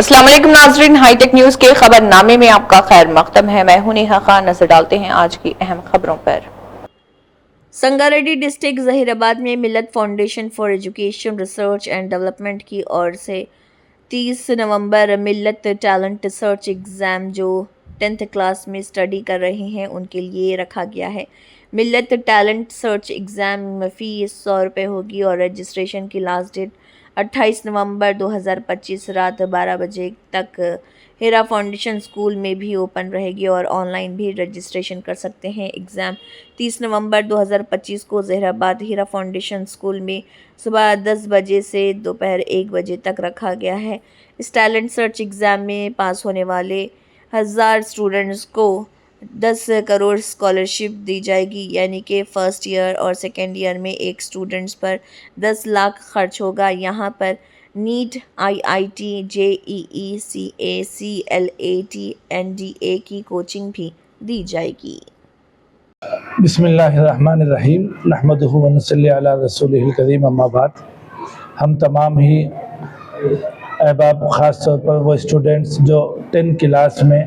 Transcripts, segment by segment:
السلام علیکم ناظرین، ہائی ٹیک نیوز کے خبر نامے میں آپ کا خیر مقدم ہے۔ میں ہوں نیہا خان۔ نظر ڈالتے ہیں آج کی اہم خبروں پر۔ سنگاریڈی ڈسٹرکٹ ظہیر آباد میں ملت foundation for education research and development کی اور سے 30 نومبر ملت ٹیلنٹ سرچ ایگزام جو 10th کلاس میں اسٹڈی کر رہے ہیں ان کے لیے رکھا گیا ہے۔ ملت ٹیلنٹ سرچ ایگزام میں فیس 100 روپے ہوگی اور رجسٹریشن کی لاسٹ ڈیٹ 28 نومبر 2025 رات 12 بجے تک ہیرا فاؤنڈیشن اسکول میں بھی اوپن رہے گی اور آن لائن بھی رجسٹریشن کر سکتے ہیں۔ ایگزام 30 نومبر 2025 کو ظہیر آباد ہیرا فاؤنڈیشن اسکول میں صبح 10 بجے سے دوپہر 1 بجے تک رکھا گیا ہے۔ اس ٹیلنٹ سرچ ایگزام میں پاس ہونے والے 1000 اسٹوڈنٹس کو 10 کروڑ اسکالرشپ دی جائے گی، یعنی کہ فرسٹ ایئر اور سیکنڈ ایئر میں ایک اسٹوڈنٹس پر 10 لاکھ خرچ ہوگا۔ یہاں پر NEET, IIT، JEE، CA، CLAT، NDA کی کوچنگ بھی دی جائے گی۔ بسم اللہ الرحمن الرحیم، نحمدہ و نصلی علی رسولہ الکریم، اما بعد۔ ہم تمام ہی احباب، خاص طور پر وہ اسٹوڈنٹس جو 10 کلاس میں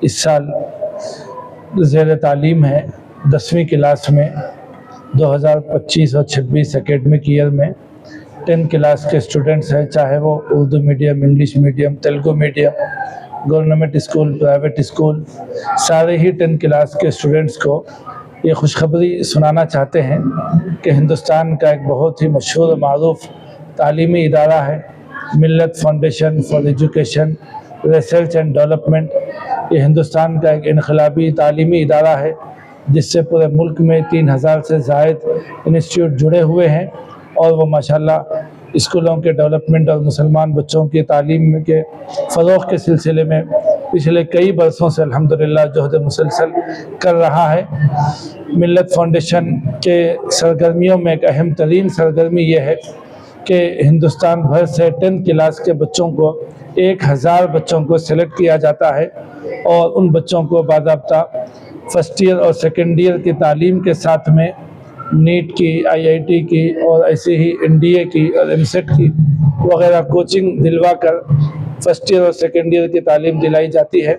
اس سال زیر تعلیم ہے، 10ویں کلاس میں 2025 اور 26 اکیڈمک ایئر میں 10 کلاس کے اسٹوڈنٹس ہیں، چاہے وہ Urdu medium, English medium, Telugu medium, government school, private school, سارے ہی 10 کلاس کے اسٹوڈنٹس کو یہ خوشخبری سنانا چاہتے ہیں کہ ہندوستان کا ایک بہت ہی مشہور و معروف تعلیمی ادارہ ہے ملت foundation for education research and development. یہ ہندوستان کا ایک انقلابی تعلیمی ادارہ ہے جس سے پورے ملک میں 3000 سے زائد انسٹیٹیوٹ جڑے ہوئے ہیں، اور وہ ماشاءاللہ اسکولوں کے ڈیولپمنٹ اور مسلمان بچوں کی تعلیم کے فروغ کے سلسلے میں پچھلے کئی برسوں سے الحمدللہ جہد مسلسل کر رہا ہے۔ ملت فاؤنڈیشن کے سرگرمیوں میں ایک اہم ترین سرگرمی یہ ہے کہ ہندوستان بھر سے 10 کلاس کے بچوں کو 1000 بچوں کو سلیکٹ کیا جاتا ہے، اور ان بچوں کو باضابطہ فرسٹ ایئر اور سیکنڈ ایئر کی تعلیم کے ساتھ میں نیٹ کی، IIT کی اور ایسے ہی NDA کی اور MSET کی وغیرہ کوچنگ دلوا کر فرسٹ ایئر اور سیکنڈ ایئر کی تعلیم دلائی جاتی ہے۔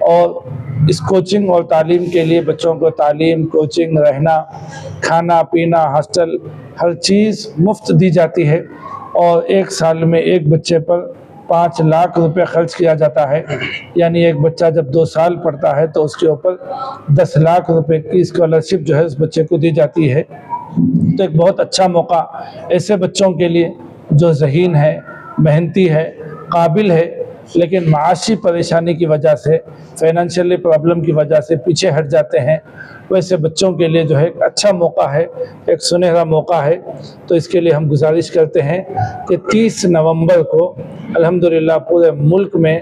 اور اس کوچنگ اور تعلیم کے لیے بچوں کو تعلیم، کوچنگ، رہنا، کھانا پینا، ہاسٹل، ہر چیز مفت دی جاتی ہے، اور ایک سال میں ایک بچے پر 5 لاکھ روپے خرچ کیا جاتا ہے، یعنی ایک بچہ جب 2 سال پڑھتا ہے تو اس کے اوپر 10 لاکھ روپے کی اسکالرشپ جو ہے اس بچے کو دی جاتی ہے۔ تو ایک بہت اچھا موقع ایسے بچوں کے لیے جو ذہین ہے، محنتی ہے، قابل ہے، لیکن معاشی پریشانی کی وجہ سے، فائنینشلی پرابلم کی وجہ سے پیچھے ہٹ جاتے ہیں، ویسے بچوں کے لیے جو ہے ایک اچھا موقع ہے، ایک سنہرا موقع ہے۔ تو اس کے لیے ہم گزارش کرتے ہیں کہ 30 نومبر کو الحمدللہ پورے ملک میں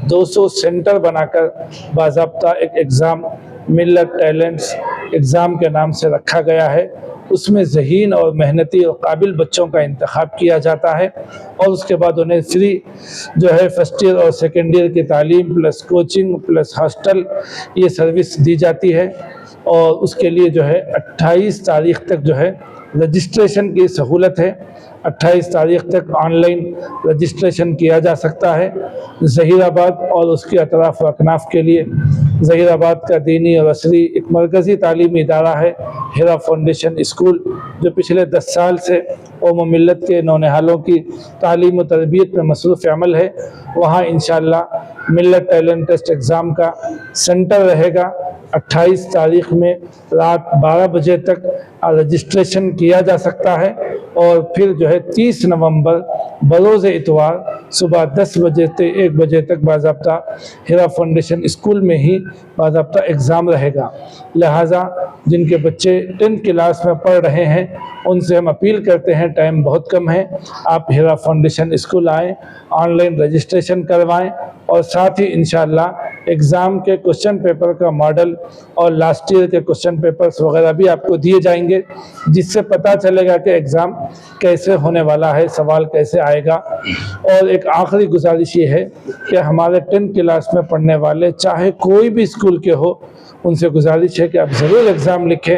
200 سینٹر بنا کر باضابطہ ایک ایگزام ملت ٹیلنٹس ایگزام کے نام سے رکھا گیا ہے۔ اس میں ذہین اور محنتی اور قابل بچوں کا انتخاب کیا جاتا ہے، اور اس کے بعد انہیں فری جو ہے فرسٹ ایئر اور سیکنڈ ایئر کی تعلیم پلس کوچنگ پلس ہاسٹل یہ سروس دی جاتی ہے۔ اور اس کے لیے جو ہے 28 تاریخ تک جو ہے رجسٹریشن کی سہولت ہے۔ 28 تاریخ تک آن لائن رجسٹریشن کیا جا سکتا ہے۔ ظہیر آباد اور اس کے اطراف و اکناف کے لیے ظہیر آباد کا دینی اور عصری ایک مرکزی تعلیمی ادارہ ہے ہیرا فاؤنڈیشن اسکول، جو پچھلے 10 سال سے قوم و ملت کے نونہالوں کی تعلیم و تربیت میں مصروف عمل ہے۔ وہاں انشاءاللہ ملت ٹیلنٹ ٹیسٹ ایگزام کا سینٹر رہے گا۔ 28 تاریخ میں رات 12 بجے تک رجسٹریشن کیا جا سکتا ہے، اور پھر جو ہے 30 نومبر بروز اتوار صبح 10 بجے سے 1 بجے تک باضابطہ ہیرا فاؤنڈیشن اسکول میں ہی باضابطہ ایگزام رہے گا۔ لہٰذا جن کے بچے 10 کلاس میں پڑھ رہے ہیں ان سے ہم اپیل کرتے ہیں، ٹائم بہت کم ہے، آپ ہیرا فاؤنڈیشن اسکول آئیں، آن لائن رجسٹریشن کروائیں، اور ساتھ ہی انشاءاللہ ایگزام کے کوشچن پیپر کا ماڈل اور لاسٹ ایئر کے کوشچن پیپرز وغیرہ بھی آپ کو دیے جائیں گے، جس سے پتہ چلے گا کہ ایگزام کیسے ہونے والا ہے، سوال کیسے آئے گا۔ اور ایک آخری گزارش یہ ہے کہ ہمارے 10 کلاس میں پڑھنے والے چاہے کوئی بھی اسکول کے ہو، ان سے گزارش ہے کہ آپ ضرور ایگزام لکھیں،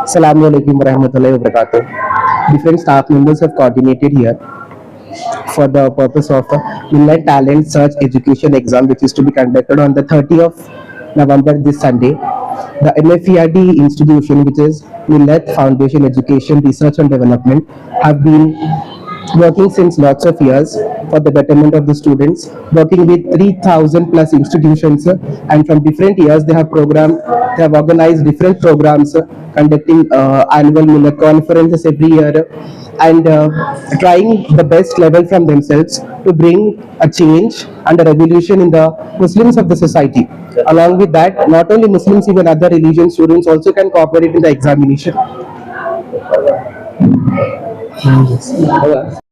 Assalamu alaikum warahmatullahi wabarakatuh. Different staff members have coordinated here for the purpose of Millet Talent Search Education Exam, which is to be conducted on the 30th of November, this Sunday. The MFERD institution, which is Millet Foundation Education Research and Development, have been working since lots of years for the betterment of the students, working with 3,000 plus institutions, and from different years they have organized different programs, conducting annual Millet conferences every year, and trying the best level from themselves to bring a change and a revolution in the Muslims of the society. Along with that, not only Muslims, even other religion students also can cooperate in the examination.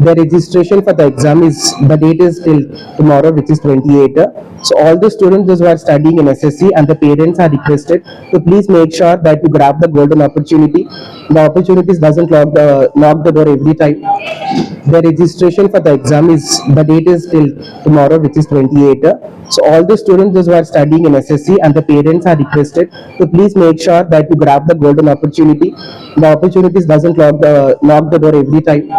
The registration for the exam the date is till tomorrow, which is 28. So all the students who are studying in SSC and the parents are requested to please make sure that you grab the golden opportunity. The opportunities doesn't lock the door every time. The registration for the exam the date is till tomorrow, which is 28. So all the students who are studying in SSC and the parents are requested to please make sure that you grab the golden opportunity. The opportunities doesn't lock the door every time.